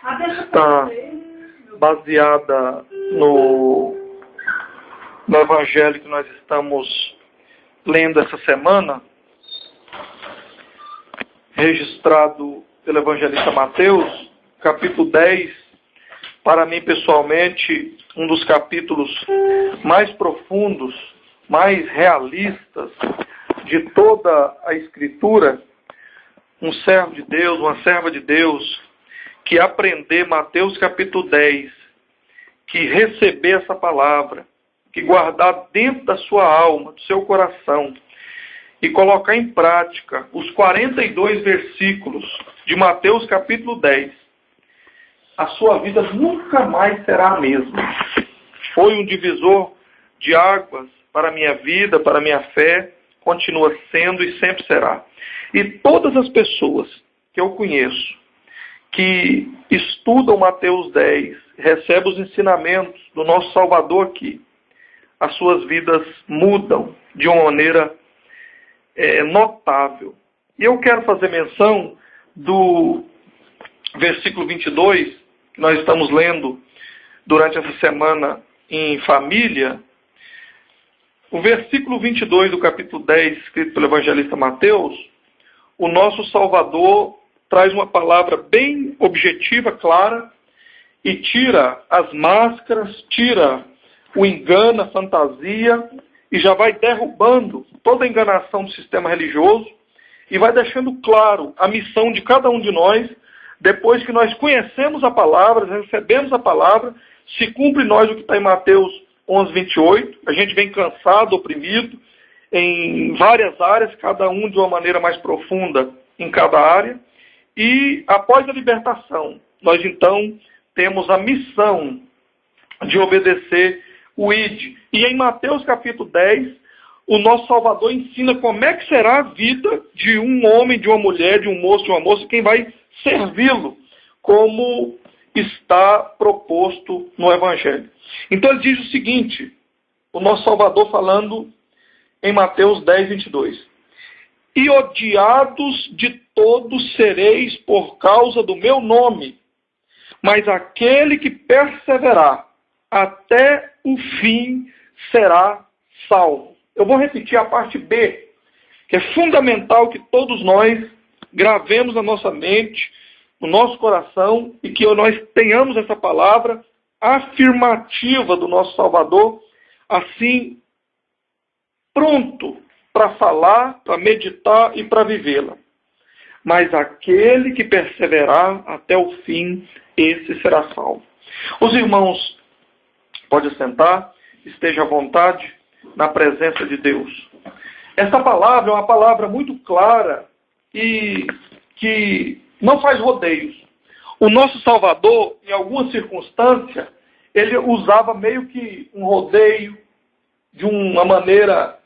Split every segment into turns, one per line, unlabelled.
está baseada no Evangelho que nós estamos lendo essa semana, registrado pelo evangelista Mateus, capítulo 10, para mim pessoalmente, um dos capítulos mais profundos, mais realistas de toda a Escritura. Um servo de Deus, uma serva de Deus, que aprender Mateus capítulo 10, que receber essa palavra, que guardar dentro da sua alma, do seu coração, e colocar em prática os 42 versículos de Mateus capítulo 10, a sua vida nunca mais será a mesma. Foi um divisor de águas para a minha vida, para a minha fé, continua sendo e sempre será. E todas as pessoas que eu conheço, que estudam Mateus 10, recebem os ensinamentos do nosso Salvador aqui, as suas vidas mudam de uma maneira notável. E eu quero fazer menção do versículo 22, que nós estamos lendo durante essa semana em família. O versículo 22 do capítulo 10, escrito pelo evangelista Mateus, o nosso Salvador traz uma palavra bem objetiva, clara, e tira as máscaras, tira o engano, a fantasia, e já vai derrubando toda a enganação do sistema religioso, e vai deixando claro a missão de cada um de nós, depois que nós conhecemos a palavra, recebemos a palavra, se cumpre em nós o que está em Mateus 11, 28, a gente vem cansado, oprimido, em várias áreas, cada um de uma maneira mais profunda em cada área, e após a libertação, nós então temos a missão de obedecer o ID. E em Mateus capítulo 10, o nosso Salvador ensina como é que será a vida de um homem, de uma mulher, de um moço, de uma moça, quem vai servi-lo, como está proposto no Evangelho. Então ele diz o seguinte, o nosso Salvador falando em Mateus 10, 22. E odiados de todos sereis por causa do meu nome, mas aquele que perseverar até o fim será salvo. Eu vou repetir a parte B, que é fundamental que todos nós gravemos na nossa mente, no nosso coração, e que nós tenhamos essa palavra afirmativa do nosso Salvador, assim, pronto para falar, para meditar e para vivê-la. Mas aquele que perseverar até o fim, esse será salvo. Os irmãos, pode sentar, esteja à vontade na presença de Deus. Essa palavra é uma palavra muito clara e que não faz rodeios. O nosso Salvador, em alguma circunstância, ele usava meio que um rodeio de uma maneira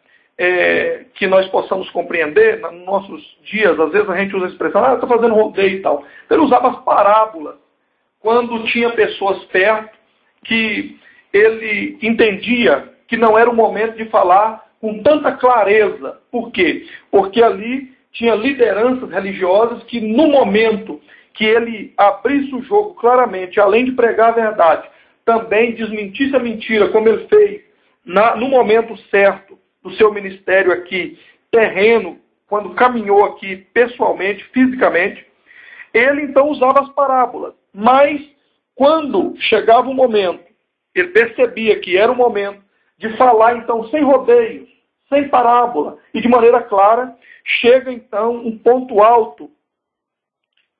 que nós possamos compreender. Nos nossos dias, às vezes a gente usa a expressão, está fazendo rodeio e tal. Ele usava as parábolas quando tinha pessoas perto que ele entendia que não era o momento de falar com tanta clareza. Por quê? Porque ali tinha lideranças religiosas que no momento que ele abrisse o jogo claramente, além de pregar a verdade, também desmentisse a mentira, como ele fez no momento certo do seu ministério aqui, terreno, quando caminhou aqui pessoalmente, fisicamente, ele então usava as parábolas. Mas quando chegava o momento, ele percebia que era o momento de falar então sem rodeios, sem parábola e de maneira clara, chega então um ponto alto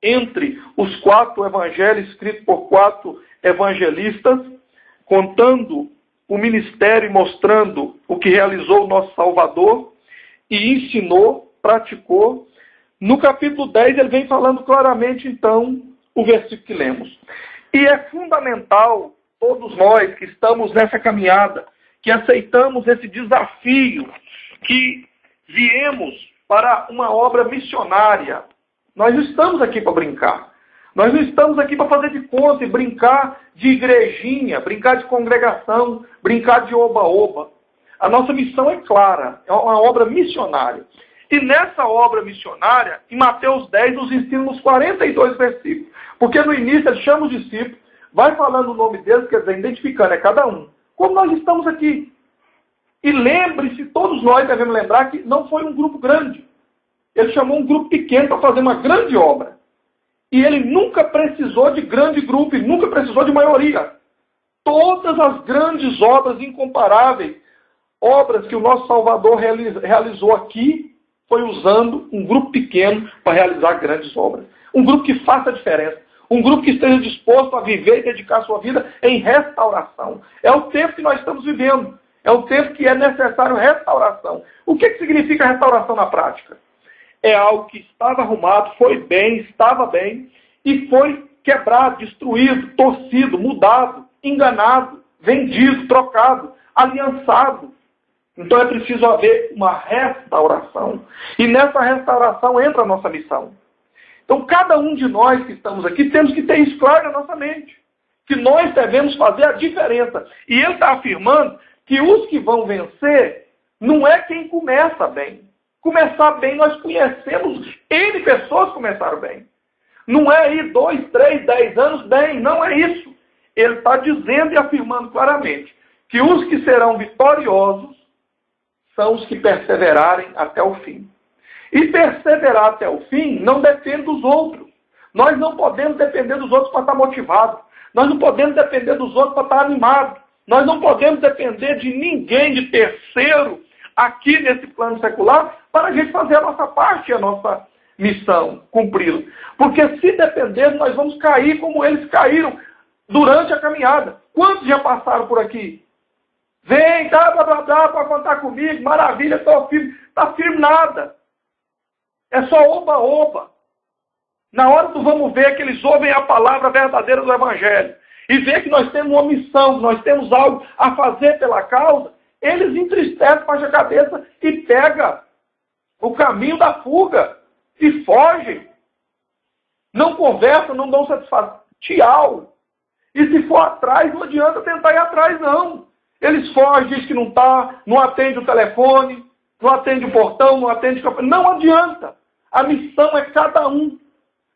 entre os 4 evangelhos escritos por 4 evangelistas, contando o ministério e mostrando o que realizou o nosso Salvador e ensinou, praticou. No capítulo 10 ele vem falando claramente então o versículo que lemos. E é fundamental todos nós que estamos nessa caminhada, que aceitamos esse desafio, que viemos para uma obra missionária. Nós não estamos aqui para brincar. Nós não estamos aqui para fazer de conta e brincar de igrejinha, brincar de congregação, brincar de oba-oba. A nossa missão é clara, é uma obra missionária. E nessa obra missionária, em Mateus 10, nos ensina nos 42 versículos. Porque no início ele chama os discípulos, vai falando o nome deles, quer dizer, identificando, é cada um. Como nós estamos aqui. E lembre-se, todos nós devemos lembrar que não foi um grupo grande. Ele chamou um grupo pequeno para fazer uma grande obra. E ele nunca precisou de grande grupo, e nunca precisou de maioria. Todas as grandes obras incomparáveis, obras que o nosso Salvador realizou aqui, foi usando um grupo pequeno para realizar grandes obras. Um grupo que faça a diferença. Um grupo que esteja disposto a viver e dedicar sua vida em restauração. É o tempo que nós estamos vivendo. É o tempo que é necessário restauração. O que significa restauração na prática? É algo que estava arrumado, foi bem, estava bem, e foi quebrado, destruído, torcido, mudado, enganado, vendido, trocado, aliançado. Então é preciso haver uma restauração. E nessa restauração entra a nossa missão. Então cada um de nós que estamos aqui temos que ter isso claro na nossa mente. Que nós devemos fazer a diferença. E ele está afirmando que os que vão vencer não é quem começa bem. Começar bem, nós conhecemos N pessoas que começaram bem. Não é aí 2, 3, 10 anos bem, não é isso. Ele está dizendo e afirmando claramente que os que serão vitoriosos são os que perseverarem até o fim. E perseverar até o fim não depende dos outros. Nós não podemos depender dos outros para estar motivados. Nós não podemos depender dos outros para estar animados. Nós não podemos depender de ninguém, de terceiro, aqui nesse plano secular, para a gente fazer a nossa parte, a nossa missão, cumpri-la. Porque se depender, nós vamos cair como eles caíram durante a caminhada. Quantos já passaram por aqui? Vem, dá para contar comigo, maravilha, estou firme. Está firme nada. É só oba-oba. Na hora do vamos ver que eles ouvem a palavra verdadeira do Evangelho e vê que nós temos uma missão, que nós temos algo a fazer pela causa, eles entristecem, baixam a cabeça e pegam o caminho da fuga e fogem. Não conversam, não dão satisfação. Tchau. E se for atrás, não adianta tentar ir atrás, não. Eles fogem, dizem que não está, não atende o telefone, não atende o portão, não atende o campo. Não adianta. A missão é cada um.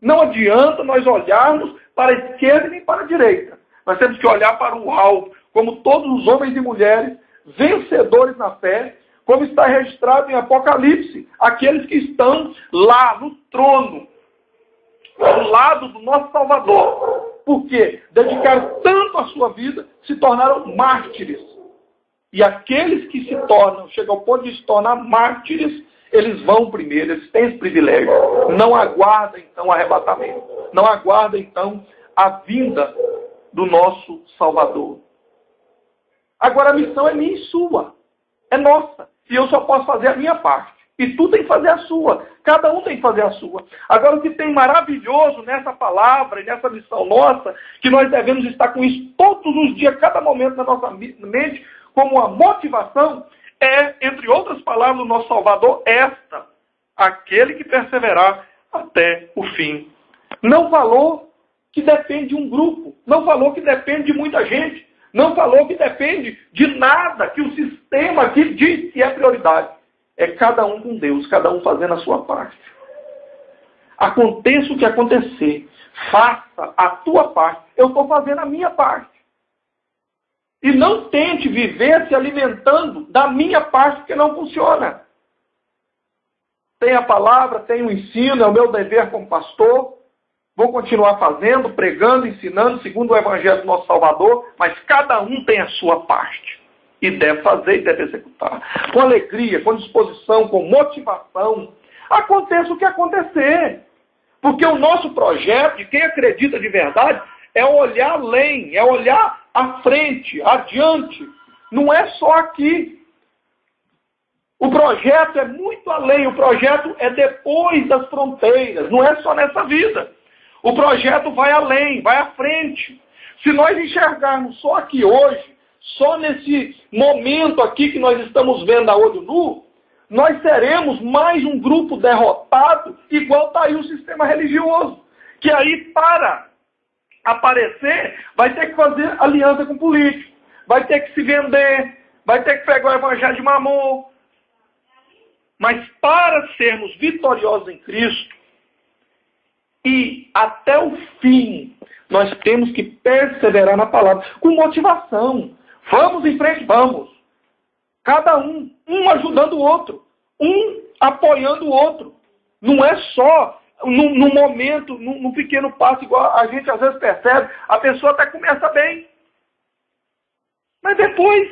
Não adianta nós olharmos para a esquerda nem para a direita. Nós temos que olhar para o alto, como todos os homens e mulheres vencedores na fé, como está registrado em Apocalipse, aqueles que estão lá no trono, ao lado do nosso Salvador. Por quê? Dedicaram tanto a sua vida, se tornaram mártires. E aqueles que se tornam, chegam ao ponto de se tornar mártires, eles vão primeiro, eles têm esse privilégio. Não aguarda então o arrebatamento. Não aguarda então a vinda do nosso Salvador. Agora a missão é minha e sua. É nossa. E eu só posso fazer a minha parte. E tu tem que fazer a sua. Cada um tem que fazer a sua. Agora o que tem maravilhoso nessa palavra e nessa missão nossa, que nós devemos estar com isso todos os dias, cada momento na nossa mente, como uma motivação, é, entre outras palavras, do nosso Salvador, esta: aquele que perseverar até o fim. Não falou que depende de um grupo. Não falou que depende de muita gente. Não falou que depende de nada que o sistema aqui diz que é prioridade. É cada um com Deus, cada um fazendo a sua parte. Aconteça o que acontecer, faça a tua parte. Eu estou fazendo a minha parte. E não tente viver se alimentando da minha parte, porque não funciona. Tem a palavra, tem o ensino, é o meu dever como pastor. Vou continuar fazendo, pregando, ensinando, segundo o Evangelho do nosso Salvador, mas cada um tem a sua parte. E deve fazer e deve executar. Com alegria, com disposição, com motivação. Aconteça o que acontecer. Porque o nosso projeto, de quem acredita de verdade, é olhar além, é olhar à frente, adiante. Não é só aqui. O projeto é muito além. O projeto é depois das fronteiras. Não é só nessa vida. O projeto vai além, vai à frente. Se nós enxergarmos só aqui hoje, só nesse momento aqui que nós estamos vendo a olho nu, nós seremos mais um grupo derrotado, igual está aí o sistema religioso. Que aí, para aparecer, vai ter que fazer aliança com político, vai ter que se vender, vai ter que pegar o evangelho de Mamon. Mas para sermos vitoriosos em Cristo e até o fim, nós temos que perseverar na palavra, com motivação. Vamos em frente, vamos. Cada um ajudando o outro, um apoiando o outro. Não é só num momento, num pequeno passo, igual a gente às vezes percebe, a pessoa até começa bem. Mas depois,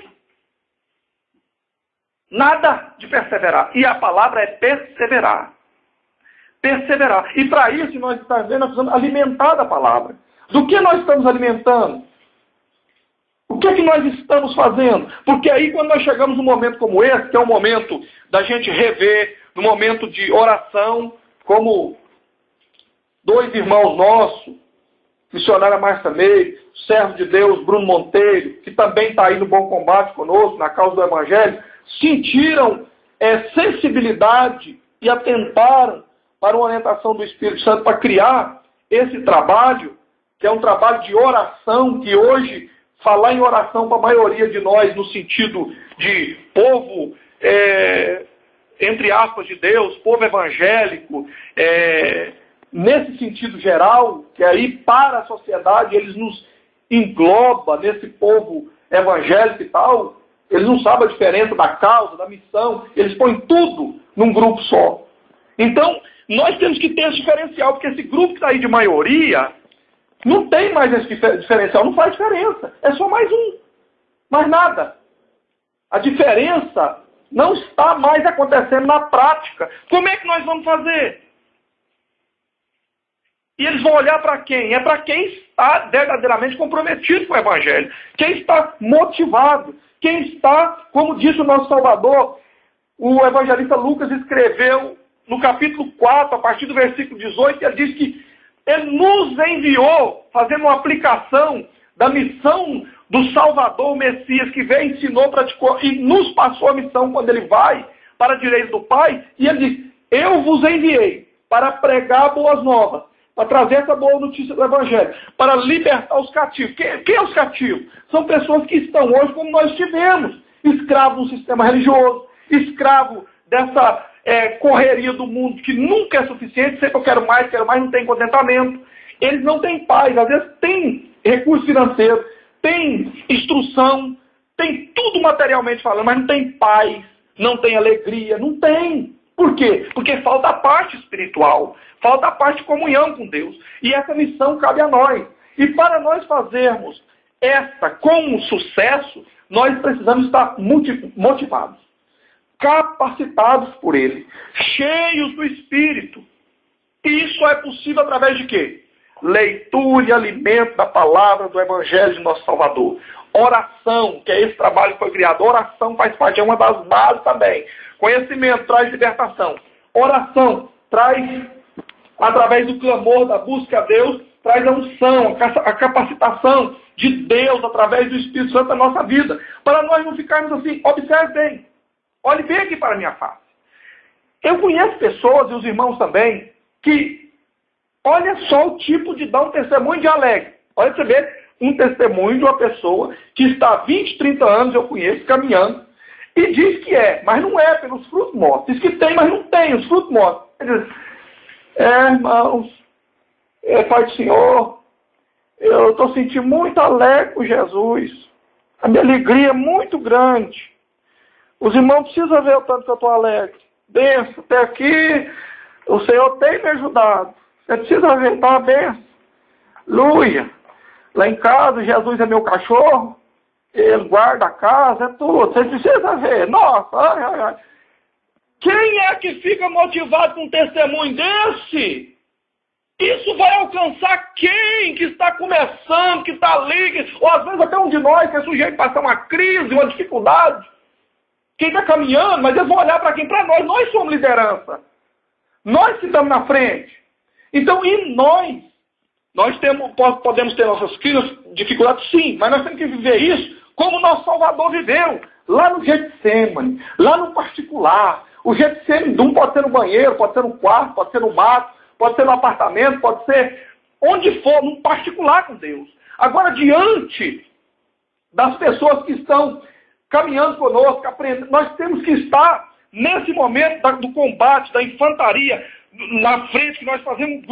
nada de perseverar. E a palavra é perseverar. Perseverar. E para isso, nós precisamos alimentar da palavra. Do que nós estamos alimentando? O que é que nós estamos fazendo? Porque aí, quando nós chegamos num momento como esse, que é um momento da gente rever, num momento de oração, como dois irmãos nossos, missionária Márcia Meire, servo de Deus Bruno Monteiro, que também está aí no Bom Combate conosco, na causa do Evangelho, sentiram sensibilidade e atentaram para uma orientação do Espírito Santo para criar esse trabalho, que é um trabalho de oração, que hoje, falar em oração para a maioria de nós, no sentido de povo, entre aspas, de Deus, povo evangélico, nesse sentido geral, que aí para a sociedade eles nos engloba nesse povo evangélico e tal, eles não sabem a diferença da causa, da missão, eles põem tudo num grupo só. Então, nós temos que ter esse diferencial, porque esse grupo que está aí de maioria, não tem mais esse diferencial, não faz diferença, é só mais um, mais nada. A diferença não está mais acontecendo na prática. Como é que nós vamos fazer? E eles vão olhar para quem? É para quem está verdadeiramente comprometido com o Evangelho. Quem está motivado. Quem está, como disse o nosso Salvador, o evangelista Lucas escreveu no capítulo 4, a partir do versículo 18, ele diz que ele nos enviou, fazendo uma aplicação da missão do Salvador, o Messias, que veio, ensinou, praticou e nos passou a missão quando ele vai para a direita do Pai. E ele diz, eu vos enviei para pregar boas novas, para trazer essa boa notícia do Evangelho, para libertar os cativos. Quem é os cativos? São pessoas que estão hoje como nós estivemos, escravos do sistema religioso, escravo dessa correria do mundo que nunca é suficiente, sempre eu quero mais, não tem contentamento. Eles não têm paz, às vezes tem recurso financeiro, tem instrução, tem tudo materialmente falando, mas não tem paz, não tem alegria, não tem. Por quê? Porque falta a parte espiritual, falta a parte de comunhão com Deus. E essa missão cabe a nós. E para nós fazermos essa com sucesso, nós precisamos estar motivados, capacitados por Ele, cheios do Espírito. E isso é possível através de quê? Leitura e alimento da palavra do Evangelho de nosso Salvador. Oração, que é esse trabalho que foi criado. Oração faz parte, é uma das bases também. Conhecimento traz libertação. Oração traz, através do clamor, da busca a Deus, traz a unção, a capacitação de Deus através do Espírito Santo na nossa vida. Para nós não ficarmos assim, observe bem. Olhe bem aqui para a minha face. Eu conheço pessoas, e os irmãos também, que olha só o tipo de dar um testemunho de alegre. Olha você ver um testemunho de uma pessoa que está há 20, 30 anos, eu conheço, caminhando, e diz que mas não é pelos frutos mortos. Diz que tem, mas não tem os frutos mortos. Ele diz, irmãos, Pai do Senhor, eu estou sentindo muito alegre com Jesus. A minha alegria é muito grande. Os irmãos precisam ver o tanto que eu estou alegre. Benção, até aqui o Senhor tem me ajudado. Você precisa ver, tá uma benção. Aleluia. Lá em casa, Jesus é meu cachorro. Ele guarda a casa, é tudo. Você precisa ver. Nossa, ai, ai. Quem é que fica motivado com um testemunho desse? Isso vai alcançar quem que está começando, que está ali, ou às vezes até um de nós que é sujeito a passar uma crise, uma dificuldade. Quem está caminhando, mas eles vão olhar para quem? Para nós. Nós somos liderança. Nós que estamos na frente. Então, e nós podemos ter nossas crises, dificuldades, sim, mas nós temos que viver isso como o nosso Salvador viveu, lá no Getsemane, lá no particular. O Getsemane de um pode ser no banheiro, pode ser no quarto, pode ser no mato, pode ser no apartamento, pode ser onde for, num particular com Deus. Agora, diante das pessoas que estão caminhando conosco, aprendendo, nós temos que estar nesse momento do combate, da infantaria, na frente, que nós fazemos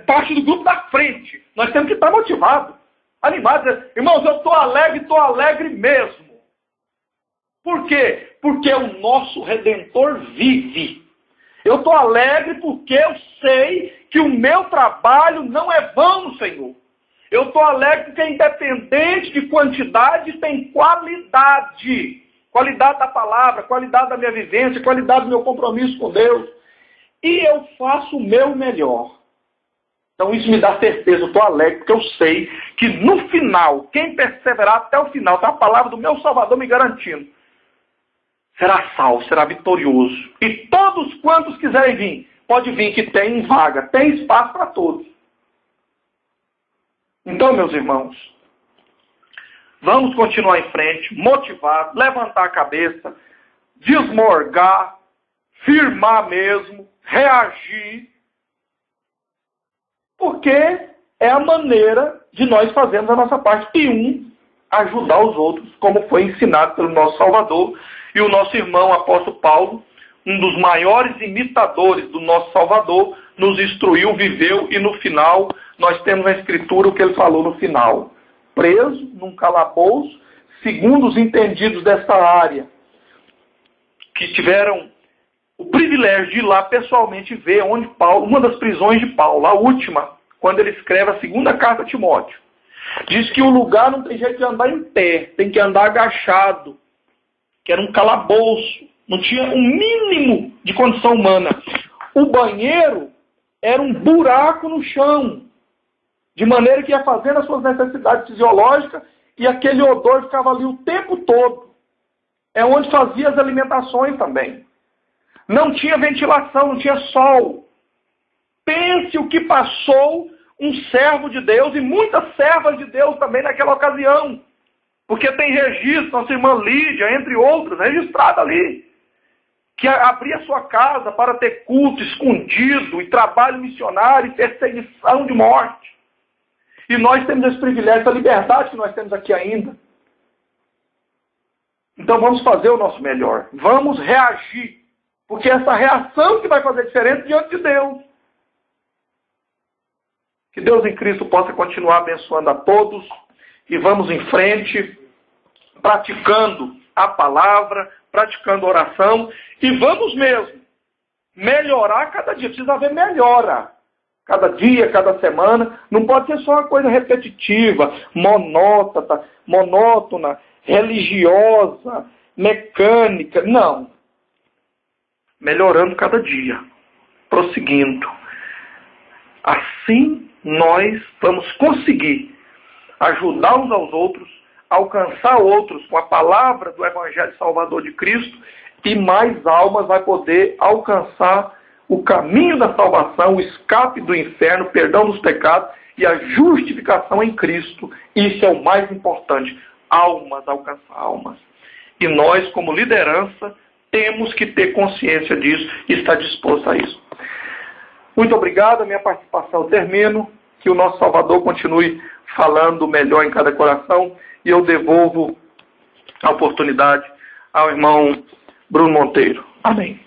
parte do grupo da frente, nós temos que estar motivados, animados. Irmãos, eu estou alegre mesmo. Por quê? Porque o nosso Redentor vive. Eu estou alegre porque eu sei que o meu trabalho não é vão no Senhor. Eu estou alegre porque, independente de quantidade, tem qualidade. Qualidade da palavra, qualidade da minha vivência, qualidade do meu compromisso com Deus. E eu faço o meu melhor. Então isso me dá certeza, eu estou alegre porque eu sei que no final, quem perseverar até o final, está a palavra do meu Salvador me garantindo, será salvo, será vitorioso. E todos quantos quiserem vir, pode vir que tem vaga, tem espaço para todos. Então, meus irmãos, vamos continuar em frente, motivados, levantar a cabeça, desmorgar, firmar mesmo, reagir, porque é a maneira de nós fazermos a nossa parte. E ajudar os outros, como foi ensinado pelo nosso Salvador. E o nosso irmão apóstolo Paulo, um dos maiores imitadores do nosso Salvador, nos instruiu, viveu, e no final, nós temos na Escritura o que ele falou no final. Preso num calabouço, segundo os entendidos desta área, que tiveram o privilégio de ir lá pessoalmente ver onde Paulo, uma das prisões de Paulo, a última, quando ele escreve a segunda carta a Timóteo, diz que o lugar não tem jeito de andar em pé, tem que andar agachado, que era um calabouço, não tinha um mínimo de condição humana. O banheiro era um buraco no chão, de maneira que ia fazendo as suas necessidades fisiológicas e aquele odor ficava ali o tempo todo. É onde fazia as alimentações também. Não tinha ventilação, não tinha sol. Pense o que passou um servo de Deus e muitas servas de Deus também naquela ocasião. Porque tem registro, nossa irmã Lídia, entre outros, registrada ali, que abria sua casa para ter culto escondido e trabalho missionário e perseguição de morte. E nós temos esse privilégio, essa liberdade que nós temos aqui ainda. Então vamos fazer o nosso melhor. Vamos reagir. Porque é essa reação que vai fazer diferença diante de Deus. Que Deus em Cristo possa continuar abençoando a todos. E vamos em frente, praticando a palavra, praticando a oração. E vamos mesmo melhorar cada dia. Precisa haver melhora. Cada dia, cada semana. Não pode ser só uma coisa repetitiva, monótona, religiosa, mecânica. Não. Melhorando cada dia. Prosseguindo. Assim nós vamos conseguir ajudar uns aos outros, alcançar outros com a palavra do Evangelho Salvador de Cristo, e mais almas vai poder alcançar o caminho da salvação, o escape do inferno, o perdão dos pecados e a justificação em Cristo. Isso é o mais importante. Almas, alcançar almas. E nós, como liderança, temos que ter consciência disso e estar disposto a isso. Muito obrigado, a minha participação eu termino. Que o nosso Salvador continue falando melhor em cada coração. E eu devolvo a oportunidade ao irmão Bruno Monteiro. Amém.